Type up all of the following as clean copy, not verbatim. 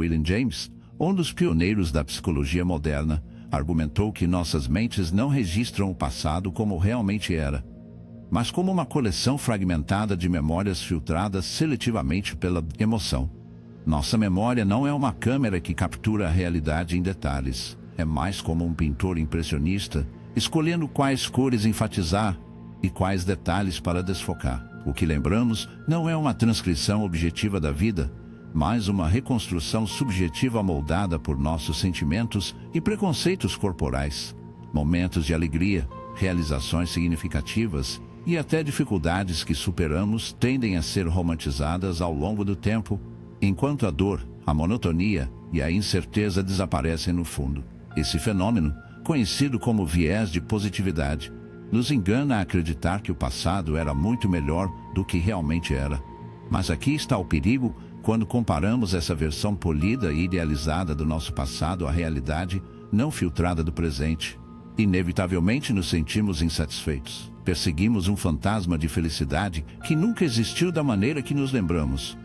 William James, um dos pioneiros da psicologia moderna, argumentou que nossas mentes não registram o passado como realmente era, mas como uma coleção fragmentada de memórias filtradas seletivamente pela emoção. Nossa memória não é uma câmera que captura a realidade em detalhes. É mais como um pintor impressionista, escolhendo quais cores enfatizar e quais detalhes para desfocar. O que lembramos não é uma transcrição objetiva da vida, mas uma reconstrução subjetiva moldada por nossos sentimentos e preconceitos corporais. Momentos de alegria, realizações significativas e até dificuldades que superamos tendem a ser romantizadas ao longo do tempo, enquanto a dor, a monotonia e a incerteza desaparecem no fundo. Esse fenômeno, conhecido como viés de positividade, nos engana a acreditar que o passado era muito melhor do que realmente era. Mas aqui está o perigo quando comparamos essa versão polida e idealizada do nosso passado à realidade não filtrada do presente. Inevitavelmente nos sentimos insatisfeitos. Perseguimos um fantasma de felicidade que nunca existiu da maneira que nos lembramos.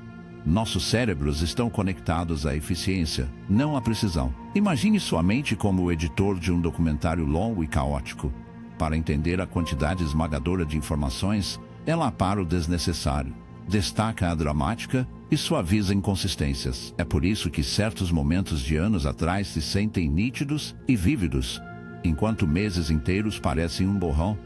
Nossos cérebros estão conectados à eficiência, não à precisão. Imagine sua mente como o editor de um documentário longo e caótico. Para entender a quantidade esmagadora de informações, ela apara o desnecessário, destaca a dramática e suaviza inconsistências. É por isso que certos momentos de anos atrás se sentem nítidos e vívidos, enquanto meses inteiros parecem um borrão.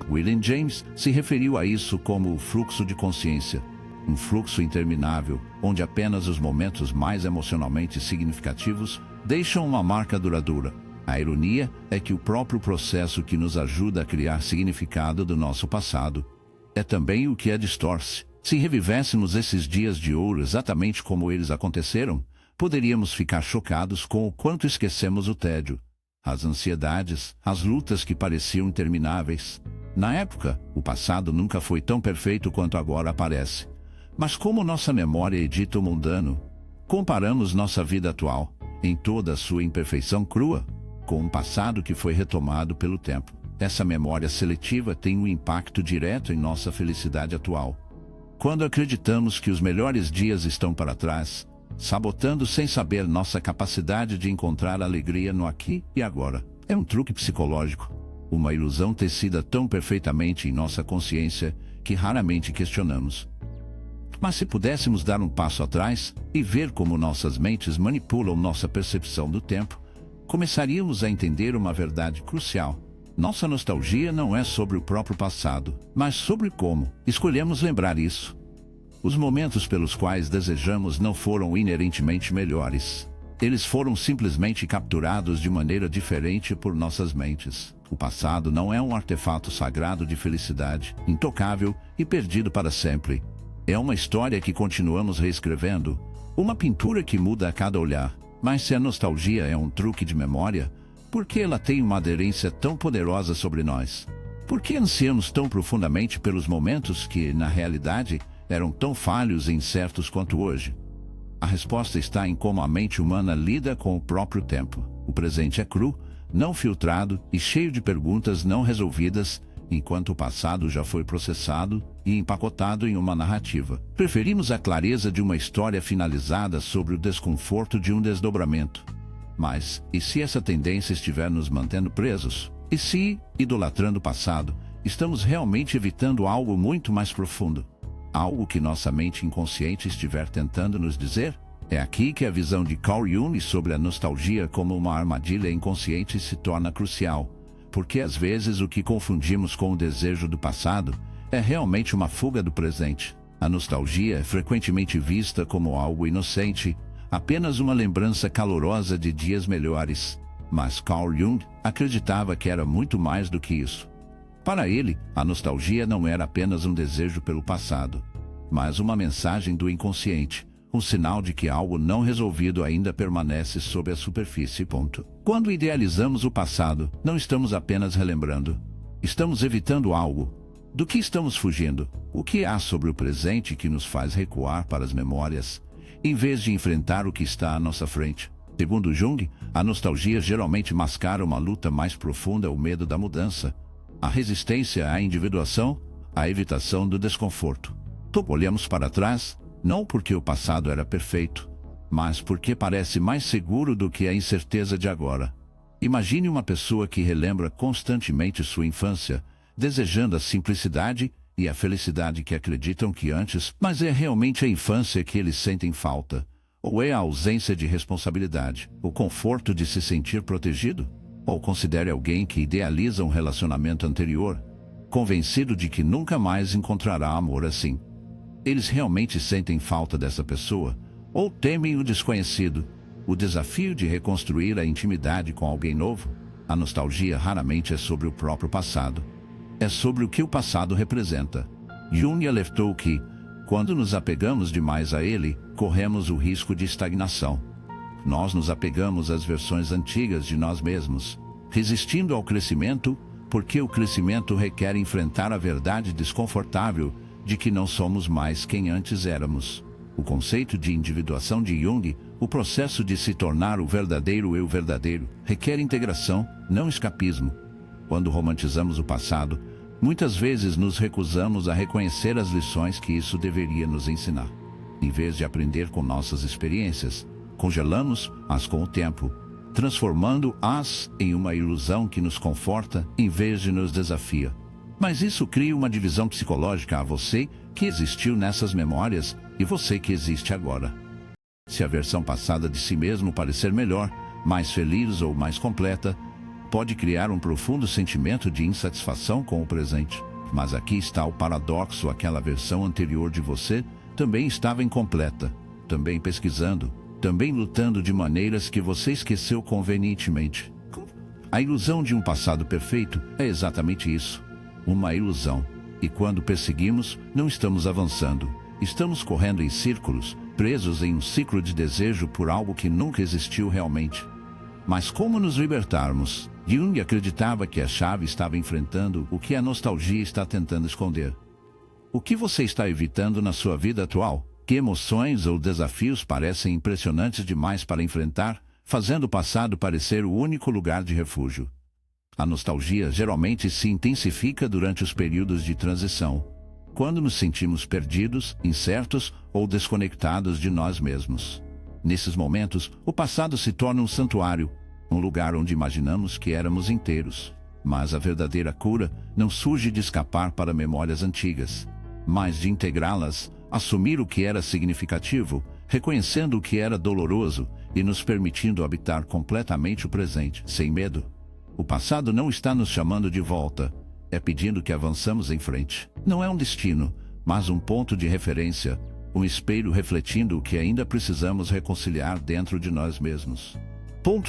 William James se referiu a isso como o fluxo de consciência. Um fluxo interminável, onde apenas os momentos mais emocionalmente significativos deixam uma marca duradoura. A ironia é que o próprio processo que nos ajuda a criar significado do nosso passado é também o que a distorce. Se revivéssemos esses dias de ouro exatamente como eles aconteceram, poderíamos ficar chocados com o quanto esquecemos o tédio, as ansiedades, as lutas que pareciam intermináveis. Na época, o passado nunca foi tão perfeito quanto agora aparece. Mas como nossa memória edita o mundano, comparamos nossa vida atual, em toda a sua imperfeição crua, com um passado que foi retomado pelo tempo. Essa memória seletiva tem um impacto direto em nossa felicidade atual. Quando acreditamos que os melhores dias estão para trás, sabotando sem saber nossa capacidade de encontrar alegria no aqui e agora. É um truque psicológico, uma ilusão tecida tão perfeitamente em nossa consciência que raramente questionamos. Mas se pudéssemos dar um passo atrás e ver como nossas mentes manipulam nossa percepção do tempo, começaríamos a entender uma verdade crucial. Nossa nostalgia não é sobre o próprio passado, mas sobre como escolhemos lembrar isso. Os momentos pelos quais desejamos não foram inerentemente melhores. Eles foram simplesmente capturados de maneira diferente por nossas mentes. O passado não é um artefato sagrado de felicidade, intocável e perdido para sempre. É uma história que continuamos reescrevendo, uma pintura que muda a cada olhar. Mas se a nostalgia é um truque de memória, por que ela tem uma aderência tão poderosa sobre nós? Por que ansiamos tão profundamente pelos momentos que, na realidade, eram tão falhos e incertos quanto hoje? A resposta está em como a mente humana lida com o próprio tempo. O presente é cru, não filtrado e cheio de perguntas não resolvidas, enquanto o passado já foi processado e empacotado em uma narrativa. Preferimos a clareza de uma história finalizada sobre o desconforto de um desdobramento. Mas, e se essa tendência estiver nos mantendo presos? E se, idolatrando o passado, estamos realmente evitando algo muito mais profundo? Algo que nossa mente inconsciente estiver tentando nos dizer? É aqui que a visão de Carl Jung sobre a nostalgia como uma armadilha inconsciente se torna crucial. Porque às vezes o que confundimos com o desejo do passado é realmente uma fuga do presente. A nostalgia é frequentemente vista como algo inocente, apenas uma lembrança calorosa de dias melhores. Mas Carl Jung acreditava que era muito mais do que isso. Para ele, a nostalgia não era apenas um desejo pelo passado, mas uma mensagem do inconsciente, um sinal de que algo não resolvido ainda permanece sob a superfície. Quando idealizamos o passado, não estamos apenas relembrando. Estamos evitando algo. Do que estamos fugindo? O que há sobre o presente que nos faz recuar para as memórias, em vez de enfrentar o que está à nossa frente? Segundo Jung, a nostalgia geralmente mascara uma luta mais profunda, o medo da mudança, a resistência à individuação, a evitação do desconforto. Olhamos para trás, não porque o passado era perfeito, mas porque parece mais seguro do que a incerteza de agora. Imagine uma pessoa que relembra constantemente sua infância, desejando a simplicidade e a felicidade que acreditam que antes, mas é realmente a infância que eles sentem falta. Ou é a ausência de responsabilidade, o conforto de se sentir protegido? Ou considere alguém que idealiza um relacionamento anterior, convencido de que nunca mais encontrará amor assim. Eles realmente sentem falta dessa pessoa? Ou temem o desconhecido, o desafio de reconstruir a intimidade com alguém novo? A nostalgia raramente é sobre o próprio passado. É sobre o que o passado representa. Jung alertou que, quando nos apegamos demais a ele, corremos o risco de estagnação. Nós nos apegamos às versões antigas de nós mesmos, resistindo ao crescimento, porque o crescimento requer enfrentar a verdade desconfortável de que não somos mais quem antes éramos. O conceito de individuação de Jung, o processo de se tornar o verdadeiro eu verdadeiro, requer integração, não escapismo. Quando romantizamos o passado, muitas vezes nos recusamos a reconhecer as lições que isso deveria nos ensinar. Em vez de aprender com nossas experiências, congelamos-as com o tempo, transformando-as em uma ilusão que nos conforta em vez de nos desafia. Mas isso cria uma divisão psicológica a você que existiu nessas memórias e você que existe agora. Se a versão passada de si mesmo parecer melhor, mais feliz ou mais completa, pode criar um profundo sentimento de insatisfação com o presente. Mas aqui está o paradoxo: aquela versão anterior de você também estava incompleta, também pesquisando, também lutando de maneiras que você esqueceu convenientemente. A ilusão de um passado perfeito é exatamente isso, uma ilusão. E quando perseguimos, não estamos avançando. Estamos correndo em círculos, presos em um ciclo de desejo por algo que nunca existiu realmente. Mas como nos libertarmos? Jung acreditava que a chave estava enfrentando o que a nostalgia está tentando esconder. O que você está evitando na sua vida atual? Que emoções ou desafios parecem impressionantes demais para enfrentar, fazendo o passado parecer o único lugar de refúgio? A nostalgia geralmente se intensifica durante os períodos de transição, quando nos sentimos perdidos, incertos ou desconectados de nós mesmos. Nesses momentos, o passado se torna um santuário, um lugar onde imaginamos que éramos inteiros. Mas a verdadeira cura não surge de escapar para memórias antigas, mas de integrá-las, assumir o que era significativo, reconhecendo o que era doloroso e nos permitindo habitar completamente o presente, sem medo. O passado não está nos chamando de volta, é pedindo que avançamos em frente. Não é um destino, mas um ponto de referência, um espelho refletindo o que ainda precisamos reconciliar dentro de nós mesmos.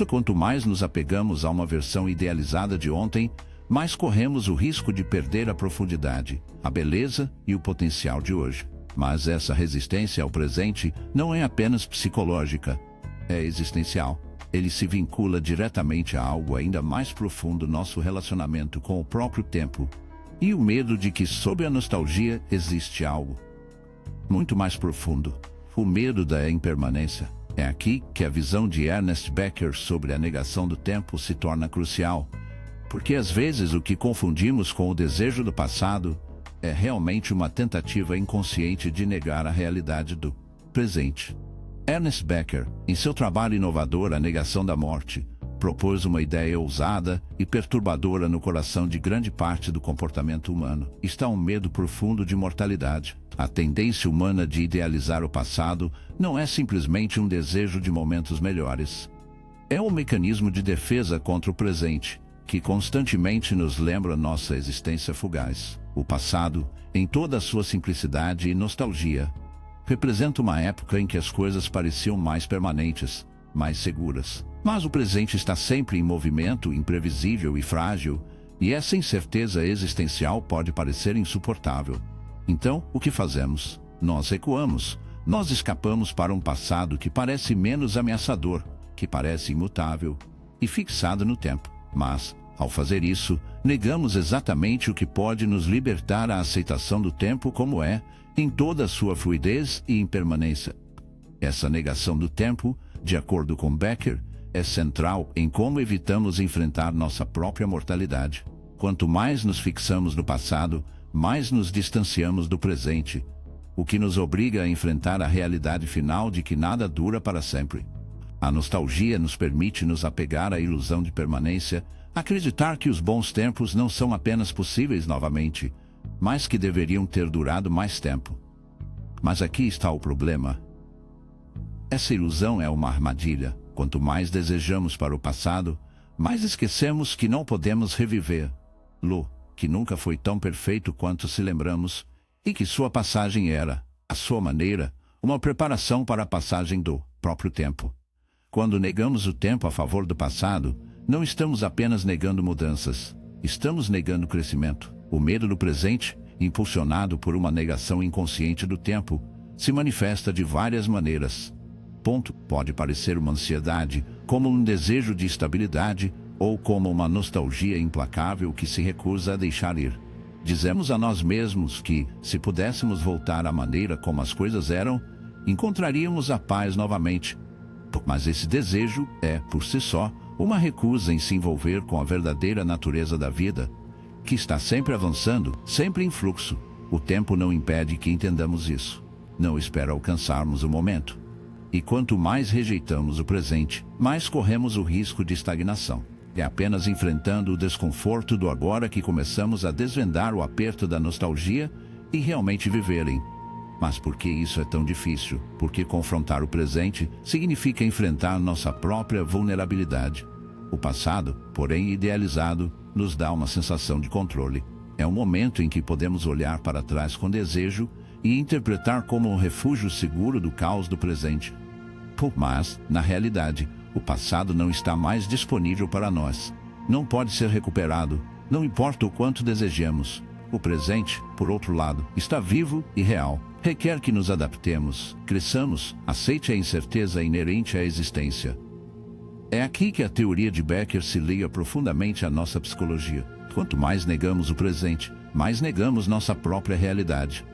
Quanto mais nos apegamos a uma versão idealizada de ontem, mais corremos o risco de perder a profundidade, a beleza e o potencial de hoje. Mas essa resistência ao presente não é apenas psicológica, é existencial. Ele se vincula diretamente a algo ainda mais profundo: nosso relacionamento com o próprio tempo. E o medo de que, sob a nostalgia, existe algo muito mais profundo: o medo da impermanência. É aqui que a visão de Ernest Becker sobre a negação do tempo se torna crucial, porque às vezes o que confundimos com o desejo do passado é realmente uma tentativa inconsciente de negar a realidade do presente. Ernest Becker, em seu trabalho inovador A Negação da Morte, propôs uma ideia ousada e perturbadora no coração de grande parte do comportamento humano. Está um medo profundo de mortalidade. A tendência humana de idealizar o passado não é simplesmente um desejo de momentos melhores. É um mecanismo de defesa contra o presente, que constantemente nos lembra nossa existência fugaz. O passado, em toda a sua simplicidade e nostalgia, representa uma época em que as coisas pareciam mais permanentes, mais seguras. Mas o presente está sempre em movimento, imprevisível e frágil, e essa incerteza existencial pode parecer insuportável. Então, o que fazemos? Nós recuamos. Nós escapamos para um passado que parece menos ameaçador, que parece imutável e fixado no tempo. Mas, ao fazer isso, negamos exatamente o que pode nos libertar: a aceitação do tempo como é, em toda a sua fluidez e impermanência. Essa negação do tempo, de acordo com Becker, é central em como evitamos enfrentar nossa própria mortalidade. Quanto mais nos fixamos no passado, mais nos distanciamos do presente, o que nos obriga a enfrentar a realidade final de que nada dura para sempre. A nostalgia nos permite nos apegar à ilusão de permanência, acreditar que os bons tempos não são apenas possíveis novamente, mas que deveriam ter durado mais tempo. Mas aqui está o problema. Essa ilusão é uma armadilha. Quanto mais desejamos para o passado, mais esquecemos que não podemos reviver-lo, que nunca foi tão perfeito quanto se lembramos, e que sua passagem era, à sua maneira, uma preparação para a passagem do próprio tempo. Quando negamos o tempo a favor do passado, não estamos apenas negando mudanças, estamos negando crescimento. O medo do presente, impulsionado por uma negação inconsciente do tempo, se manifesta de várias maneiras. Pode parecer uma ansiedade, como um desejo de estabilidade, ou como uma nostalgia implacável que se recusa a deixar ir. Dizemos a nós mesmos que, se pudéssemos voltar à maneira como as coisas eram, encontraríamos a paz novamente. Mas esse desejo é, por si só, uma recusa em se envolver com a verdadeira natureza da vida, que está sempre avançando, sempre em fluxo. O tempo não impede que entendamos isso. Não espera alcançarmos o momento. E quanto mais rejeitamos o presente, mais corremos o risco de estagnação. É apenas enfrentando o desconforto do agora que começamos a desvendar o aperto da nostalgia e realmente viverem. Mas por que isso é tão difícil? Porque confrontar o presente significa enfrentar nossa própria vulnerabilidade. O passado, porém idealizado, nos dá uma sensação de controle. É um momento em que podemos olhar para trás com desejo e interpretar como um refúgio seguro do caos do presente. Mas, na realidade, o passado não está mais disponível para nós. Não pode ser recuperado, não importa o quanto desejemos. O presente, por outro lado, está vivo e real. Requer que nos adaptemos, cresçamos, aceite a incerteza inerente à existência. É aqui que a teoria de Becker se liga profundamente à nossa psicologia. Quanto mais negamos o presente, mais negamos nossa própria realidade.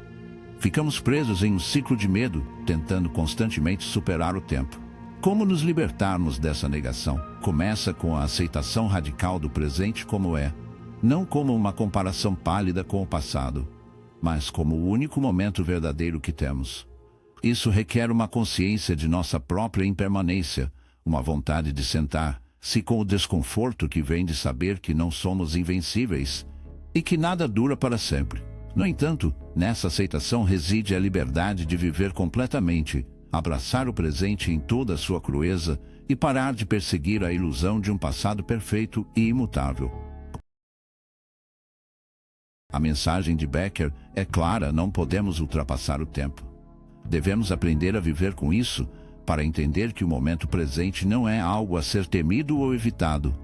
Ficamos presos em um ciclo de medo, tentando constantemente superar o tempo. Como nos libertarmos dessa negação? Começa com a aceitação radical do presente como é, não como uma comparação pálida com o passado, mas como o único momento verdadeiro que temos. Isso requer uma consciência de nossa própria impermanência, uma vontade de sentar-se com o desconforto que vem de saber que não somos invencíveis e que nada dura para sempre. No entanto, nessa aceitação reside a liberdade de viver completamente, abraçar o presente em toda a sua crueza e parar de perseguir a ilusão de um passado perfeito e imutável. A mensagem de Becker é clara: não podemos ultrapassar o tempo. Devemos aprender a viver com isso, para entender que o momento presente não é algo a ser temido ou evitado,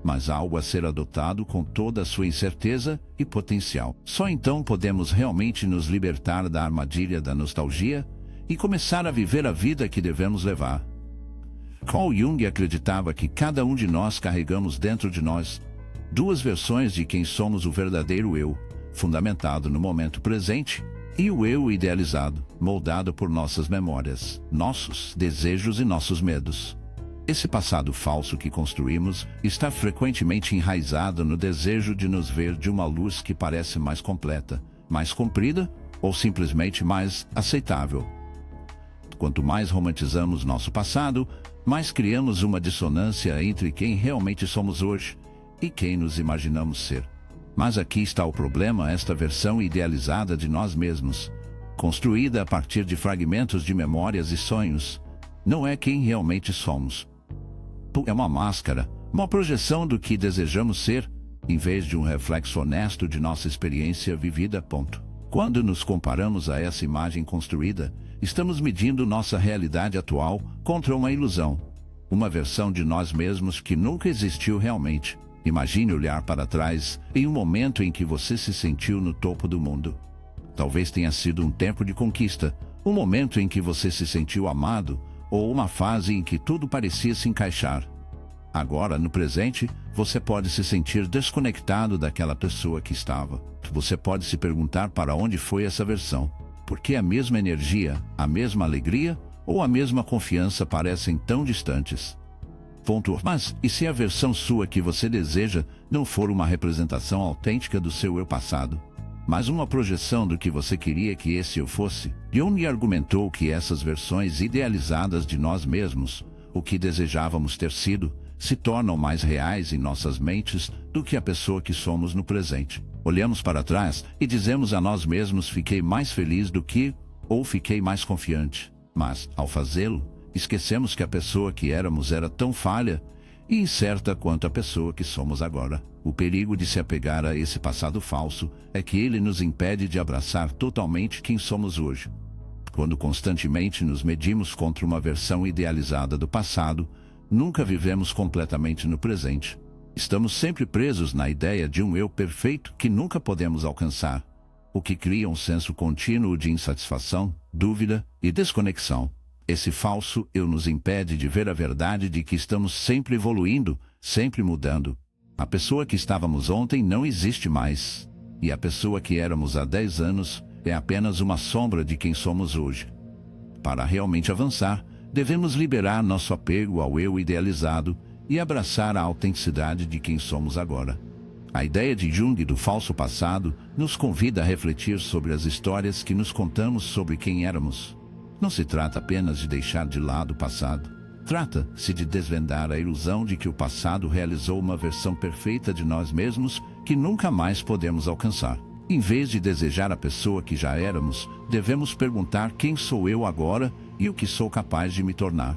mas algo a ser adotado com toda a sua incerteza e potencial. Só então podemos realmente nos libertar da armadilha da nostalgia e começar a viver a vida que devemos levar. Carl Jung acreditava que cada um de nós carregamos dentro de nós duas versões de quem somos: o verdadeiro eu, fundamentado no momento presente, e o eu idealizado, moldado por nossas memórias, nossos desejos e nossos medos. Esse passado falso que construímos está frequentemente enraizado no desejo de nos ver de uma luz que parece mais completa, mais comprida ou simplesmente mais aceitável. Quanto mais romantizamos nosso passado, mais criamos uma dissonância entre quem realmente somos hoje e quem nos imaginamos ser. Mas aqui está o problema: esta versão idealizada de nós mesmos, construída a partir de fragmentos de memórias e sonhos, não é quem realmente somos. É uma máscara, uma projeção do que desejamos ser, em vez de um reflexo honesto de nossa experiência vivida. Quando nos comparamos a essa imagem construída, estamos medindo nossa realidade atual contra uma ilusão, uma versão de nós mesmos que nunca existiu realmente. Imagine olhar para trás em um momento em que você se sentiu no topo do mundo. Talvez tenha sido um tempo de conquista, um momento em que você se sentiu amado, ou uma fase em que tudo parecia se encaixar. Agora, no presente, você pode se sentir desconectado daquela pessoa que estava. Você pode se perguntar para onde foi essa versão. Por que a mesma energia, a mesma alegria ou a mesma confiança parecem tão distantes? Mas, e se a versão sua que você deseja não for uma representação autêntica do seu eu passado? mas uma projeção do que você queria que esse eu fosse. Jung argumentou que essas versões idealizadas de nós mesmos, o que desejávamos ter sido, se tornam mais reais em nossas mentes do que a pessoa que somos no presente. Olhamos para trás e dizemos a nós mesmos: fiquei mais feliz do que, ou fiquei mais confiante. Mas, ao fazê-lo, esquecemos que a pessoa que éramos era tão falha e incerta quanto a pessoa que somos agora. O perigo de se apegar a esse passado falso é que ele nos impede de abraçar totalmente quem somos hoje. Quando constantemente nos medimos contra uma versão idealizada do passado, nunca vivemos completamente no presente. Estamos sempre presos na ideia de um eu perfeito que nunca podemos alcançar, o que cria um senso contínuo de insatisfação, dúvida e desconexão. Esse falso eu nos impede de ver a verdade de que estamos sempre evoluindo, sempre mudando. A pessoa que estávamos ontem não existe mais, e a pessoa que éramos há 10 anos é apenas uma sombra de quem somos hoje. Para realmente avançar, devemos liberar nosso apego ao eu idealizado e abraçar a autenticidade de quem somos agora. A ideia de Jung do falso passado nos convida a refletir sobre as histórias que nos contamos sobre quem éramos. Não se trata apenas de deixar de lado o passado. Trata-se de desvendar a ilusão de que o passado realizou uma versão perfeita de nós mesmos que nunca mais podemos alcançar. Em vez de desejar a pessoa que já éramos, devemos perguntar: quem sou eu agora e o que sou capaz de me tornar?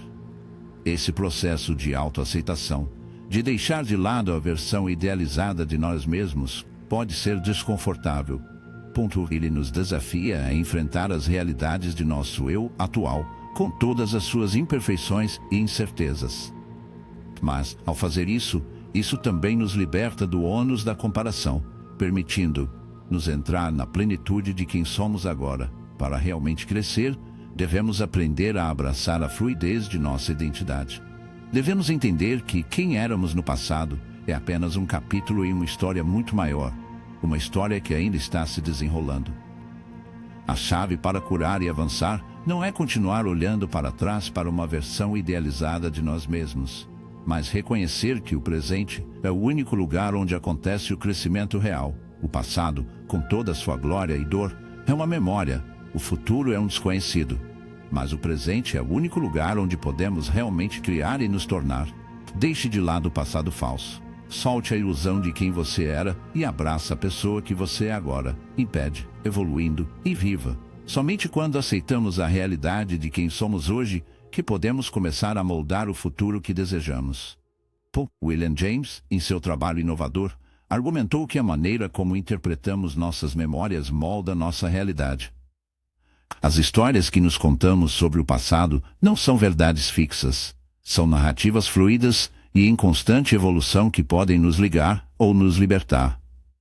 Esse processo de autoaceitação, de deixar de lado a versão idealizada de nós mesmos, pode ser desconfortável. Ele nos desafia a enfrentar as realidades de nosso eu atual, com todas as suas imperfeições e incertezas. Mas, ao fazer isso também nos liberta do ônus da comparação, permitindo-nos entrar na plenitude de quem somos agora. Para realmente crescer, devemos aprender a abraçar a fluidez de nossa identidade. Devemos entender que quem éramos no passado é apenas um capítulo em uma história muito maior, uma história que ainda está se desenrolando. A chave para curar e avançar não é continuar olhando para trás para uma versão idealizada de nós mesmos, mas reconhecer que o presente é o único lugar onde acontece o crescimento real. O passado, com toda a sua glória e dor, é uma memória. O futuro é um desconhecido. Mas o presente é o único lugar onde podemos realmente criar e nos tornar. Deixe de lado o passado falso. Solte a ilusão de quem você era e abraça a pessoa que você é agora. Impede, evoluindo e viva. Somente quando aceitamos a realidade de quem somos hoje que podemos começar a moldar o futuro que desejamos. William James, em seu trabalho inovador, argumentou que a maneira como interpretamos nossas memórias molda nossa realidade. As histórias que nos contamos sobre o passado não são verdades fixas. São narrativas fluídas e em constante evolução que podem nos ligar ou nos libertar.